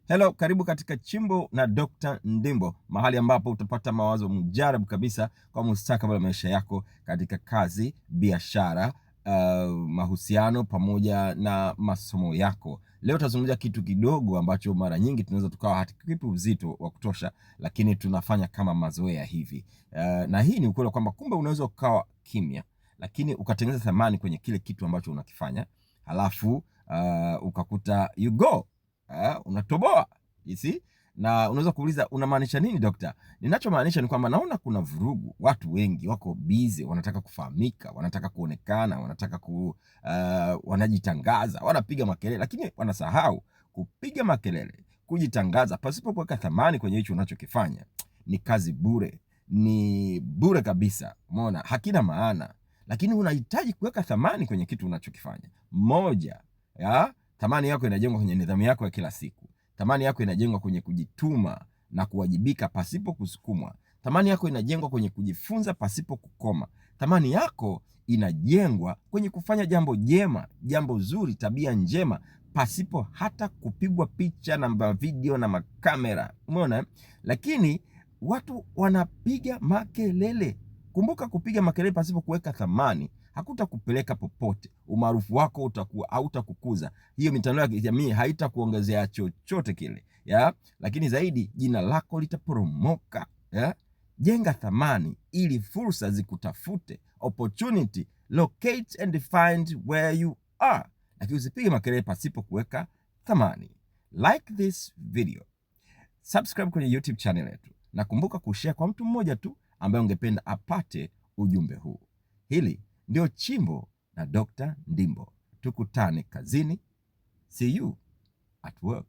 Hello, karibu katika Chimbo na Dr. Ndimbo, mahali ambapo utapata mawazo mujarabu kabisa kwa mustakabali wa maisha yako katika kazi, biashara, mahusiano pamoja na masomo yako. Leo tutazungumzia kitu kidogo ambacho mara nyingi tunaweza tukawa hatukipi uzito wa kutosha, lakini tunafanya kama mazoea hivi. Na hii ni ukweli kwamba kumbe unaweza ukawa kimya, lakini ukatengeneza thamani kwenye kile kitu ambacho unakifanya, halafu ukakuta you go unatoboa, you see? Na unaweza kuuliza unamaanisha nini dokta? Ninachomaanisha ni kwamba naona kuna vurugu, watu wengi wako busy, wanataka kufahamika, wanataka kuonekana, wanataka wanajitangaza, wanapiga makelele, lakini wanasahau kupiga makelele, kujitangaza pasipo kuweka thamani kwenye hicho unachokifanya ni kazi bure, ni bure kabisa. Umeona, hakina maana. Lakini unahitaji kuweka thamani kwenye kitu unachokifanya. Moja ya thamani yako inajengwa kwenye nidhamu yako ya kila siku. Thamani yako inajengwa kwenye kujituma na kuwajibika pasipo kusukumwa. Thamani yako inajengwa kwenye kujifunza pasipo kukoma. Thamani yako inajengwa kwenye kufanya jambo jema, jambo zuri, tabia njema pasipo hata kupigwa picha na video na makamera. Umeona? Lakini watu wanapiga makelele. Kumbuka, kupiga makelele pasipo kuweka thamani hakutakupeleka popote. Umaarufu wako hautakukuza. Hiyo mitandao ya kijamii haitakuongezea chochote kile, lakini zaidi jina lako litaporomoka, Jenga thamani ili fursa zikutafute. Opportunity locate and find where you are. Lakini usipige makelele pasipo kuweka thamani. Like this video, subscribe kwenye YouTube channel yetu, na kumbuka kushare kwa mtu mmoja tu ambaye ungependa apate ujumbe huu. Hili ndio Chimbo na Dr. Ndimbo. Tukutane kazini. See you at work.